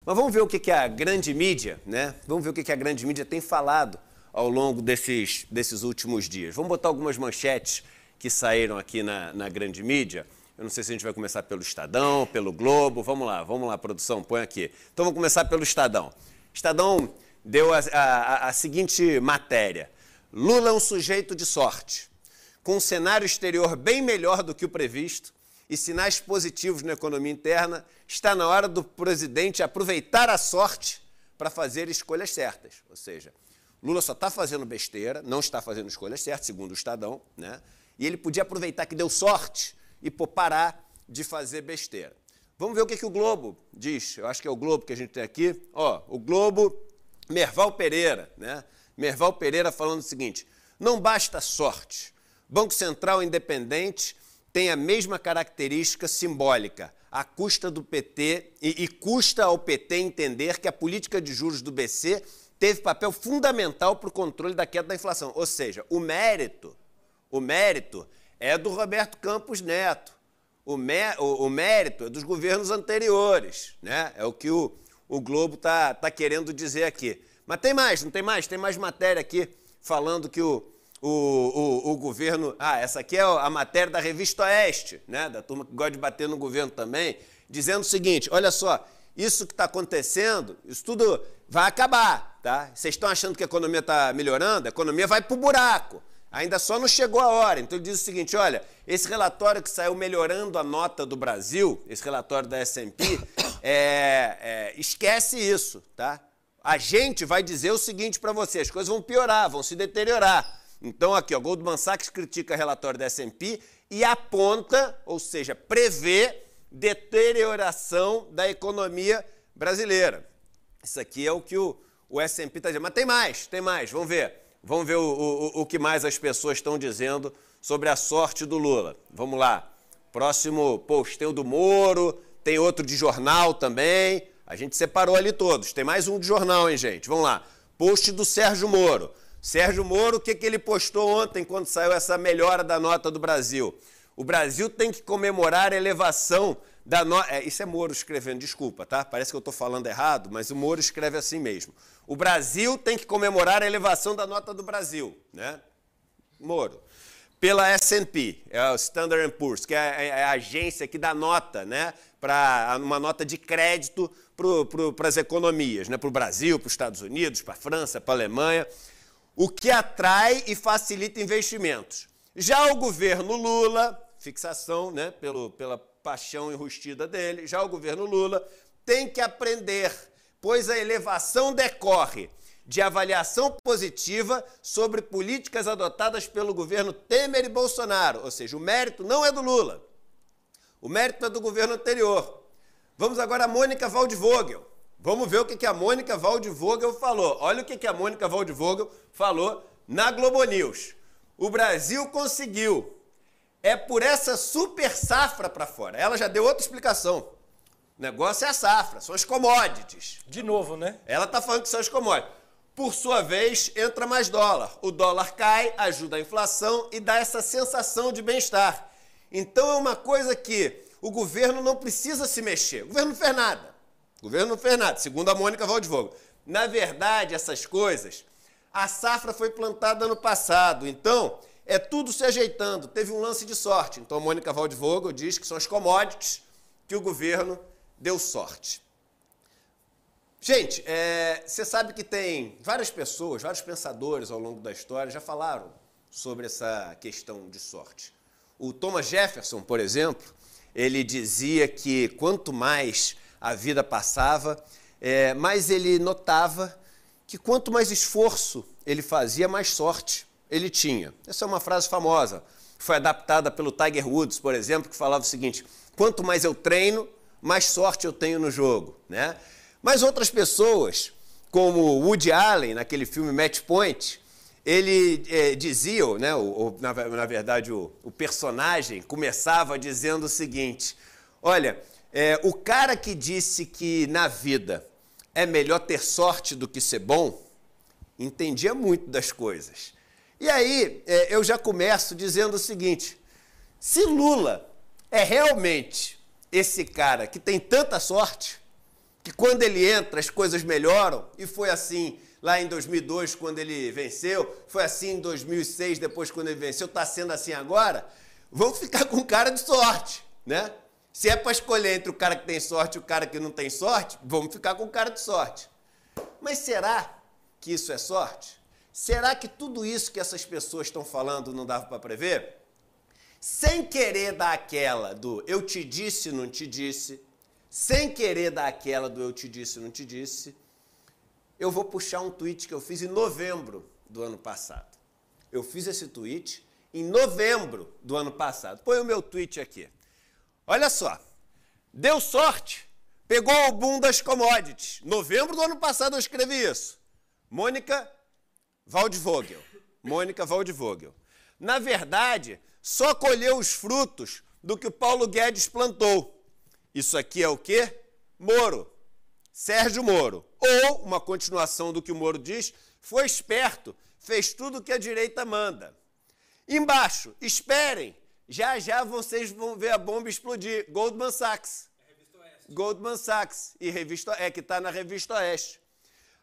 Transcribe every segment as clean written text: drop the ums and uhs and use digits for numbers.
Mas vamos ver o que a grande mídia, né? Vamos ver o que a grande mídia tem falado ao longo desses últimos dias. Vamos botar algumas manchetes que saíram aqui na grande mídia. Eu não sei se a gente vai começar pelo Estadão, pelo Globo. Vamos lá, produção, põe aqui. Então vamos começar pelo Estadão. Estadão deu a seguinte matéria. Lula é um sujeito de sorte. Com um cenário exterior bem melhor do que o previsto e sinais positivos na economia interna, está na hora do presidente aproveitar a sorte para fazer escolhas certas. Ou seja, Lula só está fazendo besteira, não está fazendo escolhas certas, segundo o Estadão, né? E ele podia aproveitar que deu sorte e parar de fazer besteira. Vamos ver o que o Globo diz. Eu acho que é o Globo que a gente tem aqui. Ó, o Globo, Merval Pereira, né? Merval Pereira falando o seguinte: não basta sorte. Banco Central independente tem a mesma característica simbólica, à custa do PT, e custa ao PT entender que a política de juros do BC teve papel fundamental para o controle da queda da inflação. Ou seja, o mérito é do Roberto Campos Neto. O mérito é dos governos anteriores, né? É o que o Globo tá querendo dizer aqui. Mas tem mais, não tem mais? Tem mais matéria aqui falando que o governo... essa aqui é a matéria da Revista Oeste, né? Da turma que gosta de bater no governo também, dizendo o seguinte: olha só, isso que está acontecendo, isso tudo vai acabar, tá? Vocês estão achando que a economia está melhorando? A economia vai para o buraco. Ainda só não chegou a hora. Então ele diz o seguinte: olha, esse relatório que saiu melhorando a nota do Brasil, esse relatório da S&P, esquece isso, tá? A gente vai dizer o seguinte para você: as coisas vão piorar, vão se deteriorar. Então aqui, ó, Goldman Sachs critica o relatório da S&P e aponta, ou seja, prevê deterioração da economia brasileira. Isso aqui é o que o S&P está dizendo. Mas tem mais, vamos ver. Vamos ver o que mais as pessoas estão dizendo sobre a sorte do Lula. Vamos lá. Próximo post, tem o do Moro, tem outro de jornal também. A gente separou ali todos. Tem mais um de jornal, hein, gente? Vamos lá. Post do Sérgio Moro. Sérgio Moro, o que ele postou ontem quando saiu essa melhora da nota do Brasil? O Brasil tem que comemorar a elevação da nota... Isso é Moro escrevendo, desculpa, tá? Parece que eu estou falando errado, mas o Moro escreve assim mesmo. O Brasil tem que comemorar a elevação da nota do Brasil, né? Moro. Pela S&P, é o Standard & Poor's, que é a agência que dá nota, né? Para uma nota de crédito para as economias, né? Para o Brasil, para os Estados Unidos, para a França, para a Alemanha. O que atrai e facilita investimentos. Já o governo Lula, fixação, né? Pela paixão enrustida dele, já o governo Lula tem que aprender, pois a elevação decorre de avaliação positiva sobre políticas adotadas pelo governo Temer e Bolsonaro. Ou seja, o mérito não é do Lula, o mérito é do governo anterior. Vamos agora a Mônica Waldvogel. Vamos ver o que a Mônica Waldvogel falou. Olha o que a Mônica Waldvogel falou na Globo News. O Brasil conseguiu. É por essa super safra para fora. Ela já deu outra explicação. O negócio é a safra, são as commodities. De novo, né? Ela está falando que são as commodities. Por sua vez, entra mais dólar. O dólar cai, ajuda a inflação e dá essa sensação de bem-estar. Então é uma coisa que o governo não precisa se mexer. O governo não fez nada. O governo não fez nada, segundo a Mônica Waldvogel. Na verdade, essas coisas, a safra foi plantada no passado. Então, é tudo se ajeitando. Teve um lance de sorte. Então a Mônica Waldvogel diz que são as commodities que o governo deu sorte. Gente, você sabe que tem várias pessoas, vários pensadores ao longo da história já falaram sobre essa questão de sorte. O Thomas Jefferson, por exemplo, ele dizia que quanto mais a vida passava, mais ele notava que quanto mais esforço ele fazia, mais sorte ele tinha. Essa é uma frase famosa. Foi adaptada pelo Tiger Woods, por exemplo, que falava o seguinte: quanto mais eu treino, mais sorte eu tenho no jogo, né? Mas outras pessoas, como Woody Allen, naquele filme Match Point, ele dizia, né, na verdade o personagem começava dizendo o seguinte: olha, o cara que disse que na vida é melhor ter sorte do que ser bom, entendia muito das coisas. E aí eu já começo dizendo o seguinte: se Lula é realmente esse cara que tem tanta sorte, que quando ele entra as coisas melhoram, e foi assim lá em 2002 quando ele venceu, foi assim em 2006 depois quando ele venceu, está sendo assim agora, vamos ficar com cara de sorte, né? Se é para escolher entre o cara que tem sorte e o cara que não tem sorte, vamos ficar com cara de sorte. Mas será que isso é sorte? Será que tudo isso que essas pessoas estão falando não dava para prever? Sem querer dar aquela do eu te disse, não te disse, sem querer dar aquela do eu te disse, não te disse, eu vou puxar um tweet que eu fiz em novembro do ano passado. Eu fiz esse tweet em novembro do ano passado. Põe o meu tweet aqui. Olha só, deu sorte, pegou o boom das commodities. Novembro do ano passado eu escrevi isso. Mônica Waldvogel. Mônica Waldvogel. Na verdade, só colheu os frutos do que o Paulo Guedes plantou. Isso aqui é o quê? Moro. Sérgio Moro. Ou, uma continuação do que o Moro diz, foi esperto, fez tudo o que a direita manda. Embaixo, esperem, já já vocês vão ver a bomba explodir. Goldman Sachs. Goldman Sachs, e revista, que está na Revista Oeste.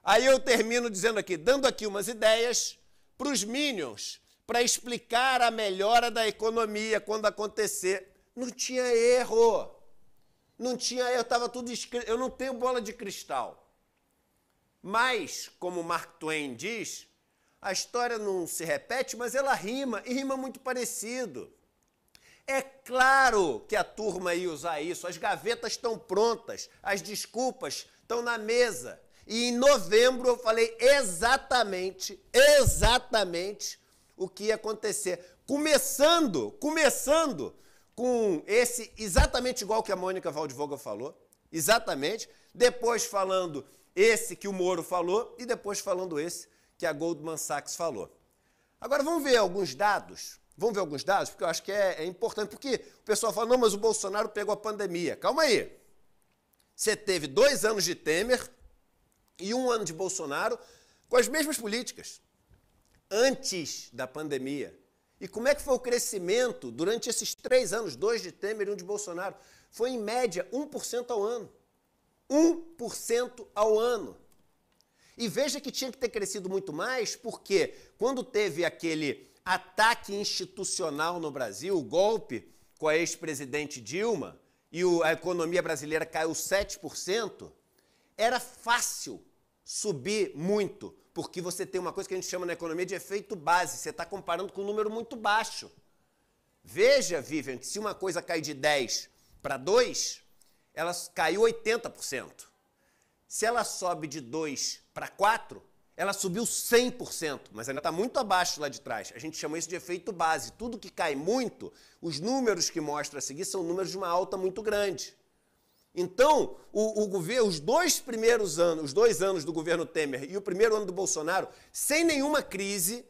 Aí eu termino dizendo aqui, dando aqui umas ideias para os Minions, para explicar a melhora da economia quando acontecer. Não tinha erro. Não tinha erro, estava tudo escrito. Eu não tenho bola de cristal. Mas, como Mark Twain diz, a história não se repete, mas ela rima, e rima muito parecido. É claro que a turma ia usar isso, as gavetas estão prontas, as desculpas estão na mesa. E em novembro eu falei exatamente o que ia acontecer. Começando com esse exatamente igual que a Mônica Waldvogel falou, exatamente, depois falando esse que o Moro falou e depois falando esse que a Goldman Sachs falou. Agora vamos ver alguns dados. Vamos ver alguns dados, porque eu acho que é importante, porque o pessoal fala, não, mas o Bolsonaro pegou a pandemia. Calma aí. Você teve 2 anos de Temer e 1 ano de Bolsonaro com as mesmas políticas, antes da pandemia. E como é que foi o crescimento durante esses 3 anos, 2 de Temer e 1 de Bolsonaro? Foi, em média, 1% ao ano. 1% ao ano. E veja que tinha que ter crescido muito mais, porque quando teve aquele ataque institucional no Brasil, o golpe com a ex-presidente Dilma, e a economia brasileira caiu 7%, era fácil subir muito, porque você tem uma coisa que a gente chama na economia de efeito base, você está comparando com um número muito baixo. Veja, Vivian, que se uma coisa cai de 10 para 2, ela caiu 80%. Se ela sobe de 2 para 4, ela subiu 100%, mas ainda está muito abaixo lá de trás. A gente chama isso de efeito base. Tudo que cai muito, os números que mostra a seguir são números de uma alta muito grande. Então, o governo, os 2 primeiros anos, os 2 anos do governo Temer e o primeiro ano do Bolsonaro, sem nenhuma crise,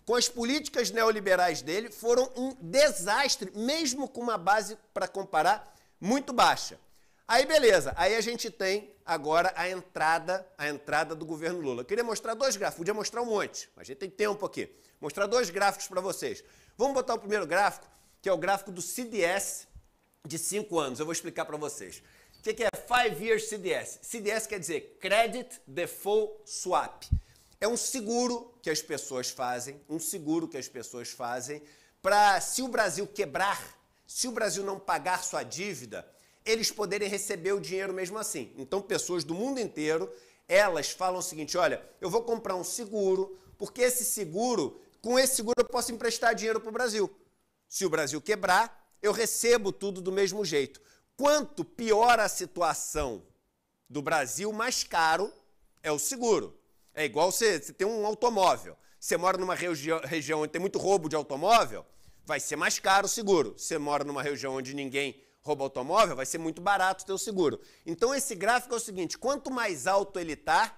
com as políticas neoliberais dele, foram um desastre, mesmo com uma base, para comparar, muito baixa. Aí, beleza, aí a gente tem agora a entrada do governo Lula. Eu queria mostrar 2 gráficos, podia mostrar um monte, mas a gente tem tempo aqui. Mostrar 2 gráficos para vocês. Vamos botar o primeiro gráfico, que é o gráfico do CDS de 5 anos. Eu vou explicar para vocês. O que é 5 Years CDS? CDS quer dizer Credit Default Swap. É um seguro que as pessoas fazem, para, se o Brasil quebrar, se o Brasil não pagar sua dívida, eles poderem receber o dinheiro mesmo assim. Então, pessoas do mundo inteiro, elas falam o seguinte, olha, eu vou comprar um seguro, porque com esse seguro eu posso emprestar dinheiro para o Brasil. Se o Brasil quebrar, eu recebo tudo do mesmo jeito. Quanto pior a situação do Brasil, mais caro é o seguro. É igual você tem um automóvel. Você mora numa região onde tem muito roubo de automóvel, vai ser mais caro o seguro. Você mora numa região onde ninguém rouba automóvel, vai ser muito barato o teu seguro. Então esse gráfico é o seguinte, quanto mais alto ele está,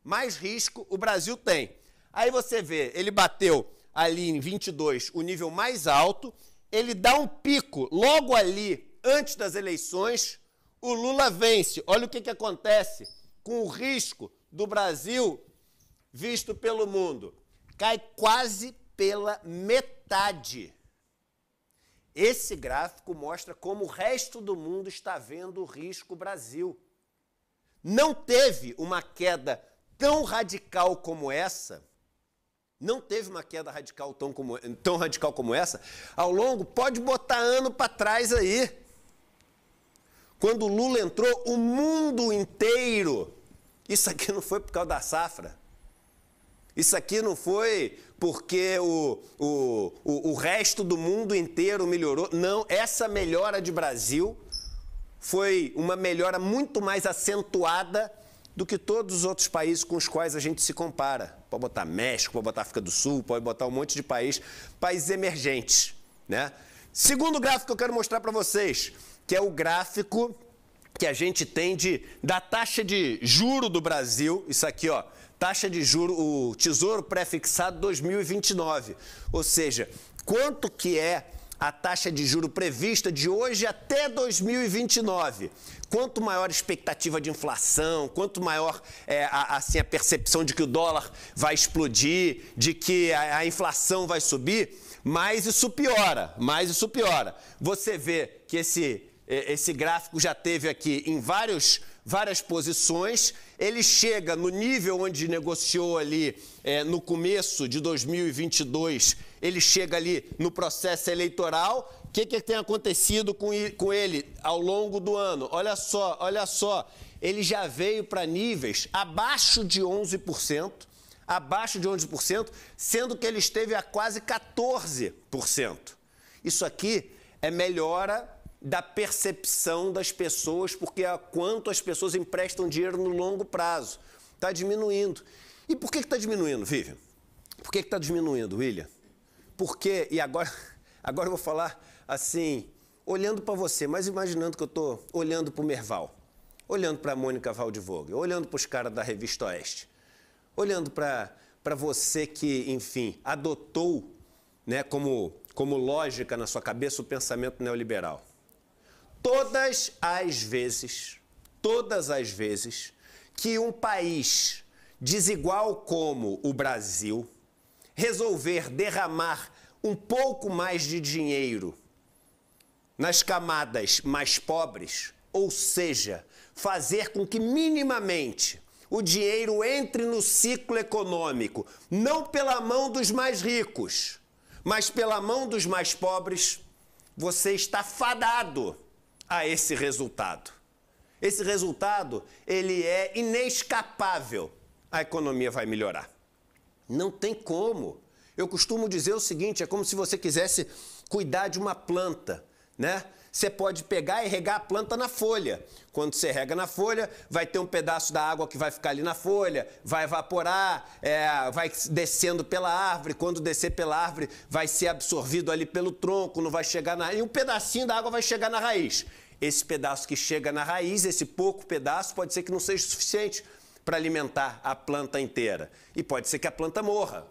mais risco o Brasil tem. Aí você vê, ele bateu ali em 22 o nível mais alto, ele dá um pico logo ali, antes das eleições, o Lula vence. Olha o que acontece com o risco do Brasil visto pelo mundo. Cai quase pela metade. Esse gráfico mostra como o resto do mundo está vendo o risco Brasil. Não teve uma queda tão radical como essa, não teve uma queda radical tão radical como essa, ao longo, pode botar ano para trás aí. Quando o Lula entrou, o mundo inteiro, isso aqui não foi por causa da safra, isso aqui não foi porque o resto do mundo inteiro melhorou, não, essa melhora de Brasil foi uma melhora muito mais acentuada do que todos os outros países com os quais a gente se compara. Pode botar México, pode botar África do Sul, pode botar um monte de países emergentes, né? Segundo gráfico que eu quero mostrar para vocês, que é o gráfico que a gente tem da taxa de juro do Brasil, isso aqui, ó, taxa de juro, o Tesouro Pré-fixado 2029, ou seja, quanto que é a taxa de juro prevista de hoje até 2029. Quanto maior a expectativa de inflação, quanto maior a percepção de que o dólar vai explodir, de que a inflação vai subir, mais isso piora, Você vê que esse gráfico já teve aqui em várias posições, ele chega no nível onde negociou ali no começo de 2022, ele chega ali no processo eleitoral. O que tem acontecido com ele ao longo do ano? Olha só, ele já veio para níveis abaixo de 11%, sendo que ele esteve a quase 14%. Isso aqui é melhora da percepção das pessoas, porque é quanto as pessoas emprestam dinheiro no longo prazo. Está diminuindo. E por que está diminuindo, Vivian? Por que está diminuindo, William? Porque, e agora eu vou falar assim, olhando para você, mas imaginando que eu estou olhando para o Merval, olhando para a Mônica Waldvogel, olhando para os caras da Revista Oeste, olhando para você que, enfim, adotou, né, como lógica na sua cabeça o pensamento neoliberal. Todas as vezes que um país desigual como o Brasil resolver derramar um pouco mais de dinheiro nas camadas mais pobres, ou seja, fazer com que minimamente o dinheiro entre no ciclo econômico, não pela mão dos mais ricos, mas pela mão dos mais pobres, você está fadado a esse resultado. Esse resultado, ele é inescapável. A economia vai melhorar. Não tem como. Eu costumo dizer o seguinte, é como se você quisesse cuidar de uma planta, né? Você pode pegar e regar a planta na folha. Quando você rega na folha, vai ter um pedaço da água que vai ficar ali na folha, vai evaporar, vai descendo pela árvore. Quando descer pela árvore, vai ser absorvido ali pelo tronco, não vai chegar na... E um pedacinho da água vai chegar na raiz. Esse pedaço que chega na raiz, esse pouco pedaço, pode ser que não seja suficiente para alimentar a planta inteira. E pode ser que a planta morra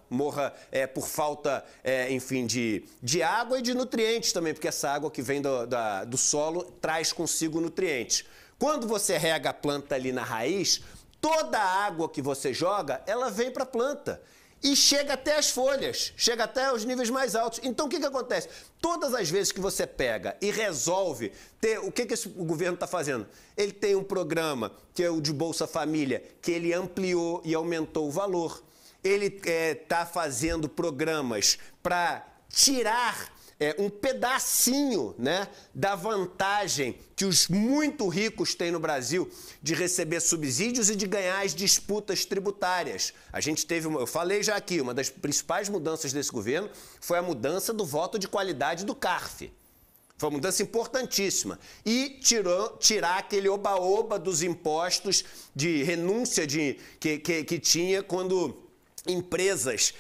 por falta, enfim, de água e de nutrientes também, porque essa água que vem do solo traz consigo nutrientes. Quando você rega a planta ali na raiz, toda a água que você joga, ela vem para a planta. E chega até as folhas, chega até os níveis mais altos. Então, o que acontece? Todas as vezes que você pega e resolve ter... O que o governo está fazendo? Ele tem um programa, que é o de Bolsa Família, que ele ampliou e aumentou o valor. Ele está fazendo programas para tirar um pedacinho, né, da vantagem que os muito ricos têm no Brasil de receber subsídios e de ganhar as disputas tributárias. A gente teve, eu falei já aqui, uma das principais mudanças desse governo foi a mudança do voto de qualidade do CARF. Foi uma mudança importantíssima. E tirar aquele oba-oba dos impostos de renúncia que tinha quando empresas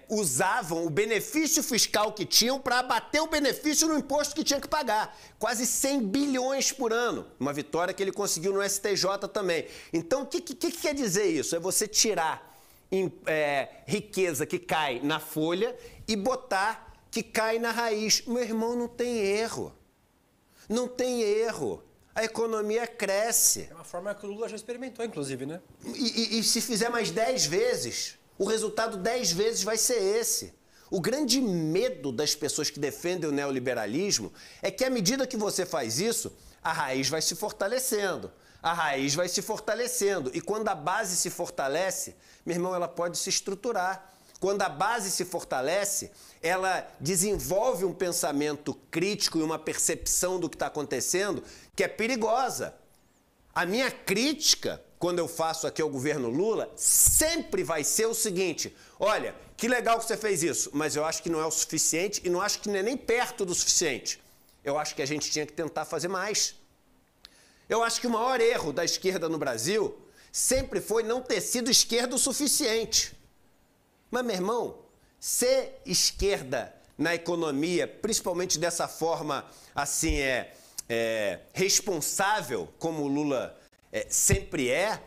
usavam o benefício fiscal que tinham para abater o benefício no imposto que tinha que pagar. Quase 100 bilhões por ano. Uma vitória que ele conseguiu no STJ também. Então, o que quer dizer isso? É você tirar riqueza que cai na folha e botar que cai na raiz. Meu irmão, não tem erro. Não tem erro. A economia cresce. É uma forma que o Lula já experimentou, inclusive, né? E se fizer mais 10 vezes, o resultado 10 vezes vai ser esse. O grande medo das pessoas que defendem o neoliberalismo é que, à medida que você faz isso, a raiz vai se fortalecendo. A raiz vai se fortalecendo. E quando a base se fortalece, meu irmão, ela pode se estruturar. Quando a base se fortalece, ela desenvolve um pensamento crítico e uma percepção do que está acontecendo que é perigosa. A minha crítica, quando eu faço aqui ao governo Lula, sempre vai ser o seguinte: olha, que legal que você fez isso, mas eu acho que não é o suficiente e não acho que não é nem perto do suficiente. Eu acho que a gente tinha que tentar fazer mais. Eu acho que o maior erro da esquerda no Brasil sempre foi não ter sido esquerda o suficiente. Mas, meu irmão, ser esquerda na economia, principalmente dessa forma assim, responsável, como o Lula sempre é,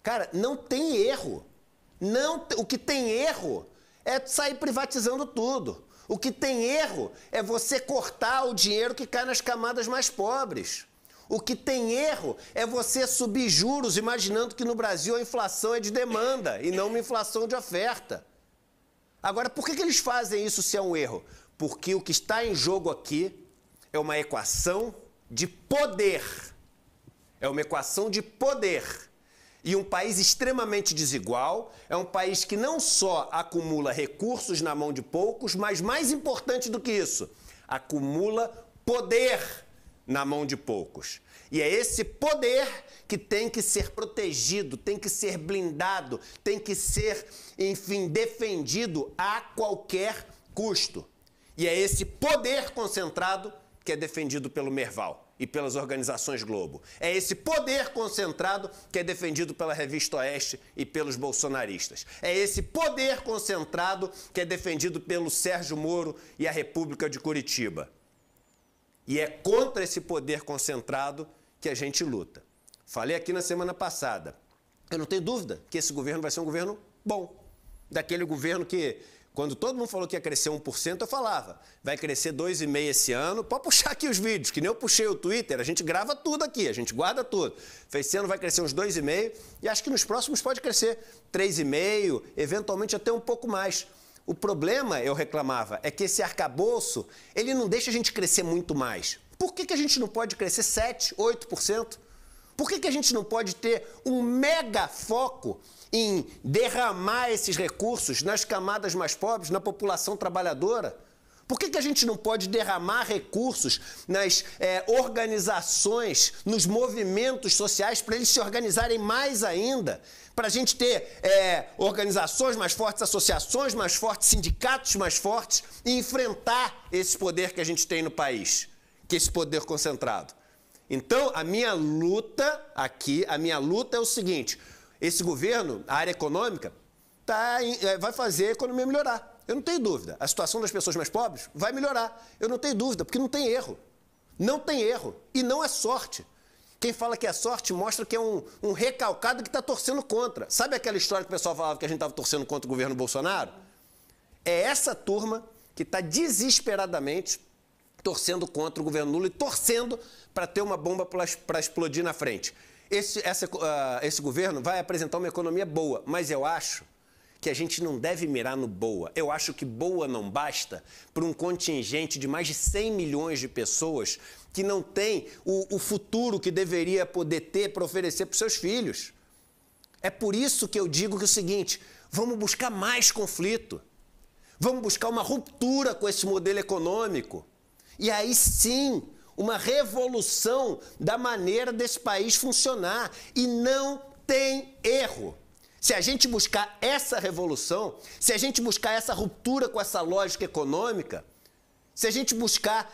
cara, não tem erro. O que tem erro é sair privatizando tudo. O que tem erro é você cortar o dinheiro que cai nas camadas mais pobres. O que tem erro é você subir juros imaginando que no Brasil a inflação é de demanda e não uma inflação de oferta. Agora, por que eles fazem isso se é um erro? Porque o que está em jogo aqui é uma equação de poder. É uma equação de poder. E um país extremamente desigual é um país que não só acumula recursos na mão de poucos, mas mais importante do que isso, acumula poder na mão de poucos. E é esse poder que tem que ser protegido, tem que ser blindado, tem que ser, enfim, defendido a qualquer custo. E é esse poder concentrado que é defendido pelo Merval e pelas organizações Globo. É esse poder concentrado que é defendido pela Revista Oeste e pelos bolsonaristas. É esse poder concentrado que é defendido pelo Sérgio Moro e a República de Curitiba. E é contra esse poder concentrado que a gente luta. Falei aqui na semana passada. Eu não tenho dúvida que esse governo vai ser um governo bom. Daquele governo que, quando todo mundo falou que ia crescer 1%, eu falava, vai crescer 2,5% esse ano. Pode puxar aqui os vídeos, que nem eu puxei o Twitter, a gente grava tudo aqui, a gente guarda tudo. Esse ano vai crescer uns 2,5% e acho que nos próximos pode crescer 3,5%, eventualmente até um pouco mais. O problema, eu reclamava, é que esse arcabouço, ele não deixa a gente crescer muito mais. Por que a gente não pode crescer 7%, 8%? Por que a gente não pode ter um mega foco em derramar esses recursos nas camadas mais pobres, na população trabalhadora? Por que a gente não pode derramar recursos nas organizações, nos movimentos sociais, para eles se organizarem mais ainda? Para a gente ter organizações mais fortes, associações mais fortes, sindicatos mais fortes e enfrentar esse poder que a gente tem no país, que é esse poder concentrado. Então, a minha luta aqui, é o seguinte: esse governo, a área econômica, vai fazer a economia melhorar. Eu não tenho dúvida. A situação das pessoas mais pobres vai melhorar. Eu não tenho dúvida, porque não tem erro. Não tem erro. E não é sorte. Quem fala que é sorte mostra que é um recalcado que está torcendo contra. Sabe aquela história que o pessoal falava que a gente estava torcendo contra o governo Bolsonaro? É essa turma que está desesperadamente torcendo contra o governo Lula e torcendo para ter uma bomba para explodir na frente. Esse governo vai apresentar uma economia boa, mas eu acho que a gente não deve mirar no boa. Eu acho que boa não basta para um contingente de mais de 100 milhões de pessoas que não tem o futuro que deveria poder ter para oferecer para os seus filhos. É por isso que eu digo que é o seguinte: vamos buscar mais conflito. Vamos buscar uma ruptura com esse modelo econômico. E aí sim, uma revolução da maneira desse país funcionar. E não tem erro. Se a gente buscar essa revolução, se a gente buscar essa ruptura com essa lógica econômica, se a gente buscar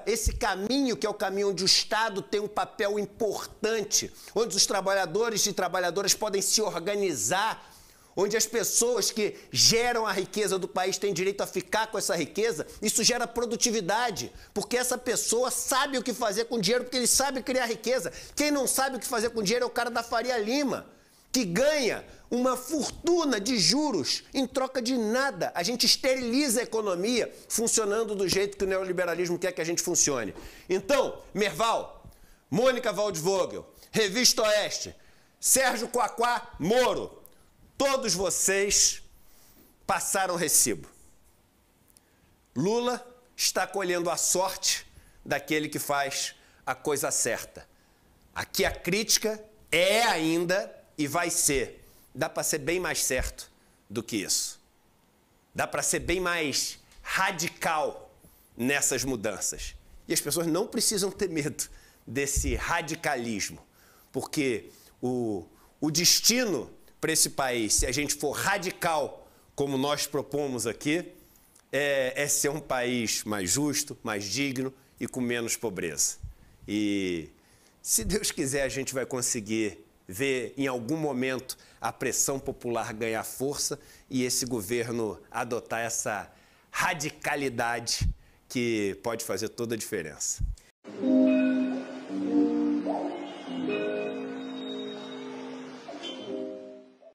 esse caminho, que é o caminho onde o Estado tem um papel importante, onde os trabalhadores e trabalhadoras podem se organizar, onde as pessoas que geram a riqueza do país têm direito a ficar com essa riqueza, isso gera produtividade, porque essa pessoa sabe o que fazer com dinheiro, porque ele sabe criar riqueza. Quem não sabe o que fazer com dinheiro é o cara da Faria Lima, que ganha uma fortuna de juros em troca de nada. A gente esteriliza a economia funcionando do jeito que o neoliberalismo quer que a gente funcione. Então, Merval, Mônica Waldvogel, Revista Oeste, Sérgio Coaquá Moro, todos vocês passaram recibo. Lula está colhendo a sorte daquele que faz a coisa certa. Aqui a crítica é ainda e vai ser. Dá para ser bem mais certo do que isso. Dá para ser bem mais radical nessas mudanças. E as pessoas não precisam ter medo desse radicalismo, porque o destino para esse país, se a gente for radical, como nós propomos aqui, é ser um país mais justo, mais digno e com menos pobreza. E, se Deus quiser, a gente vai conseguir ver em algum momento a pressão popular ganhar força e esse governo adotar essa radicalidade que pode fazer toda a diferença.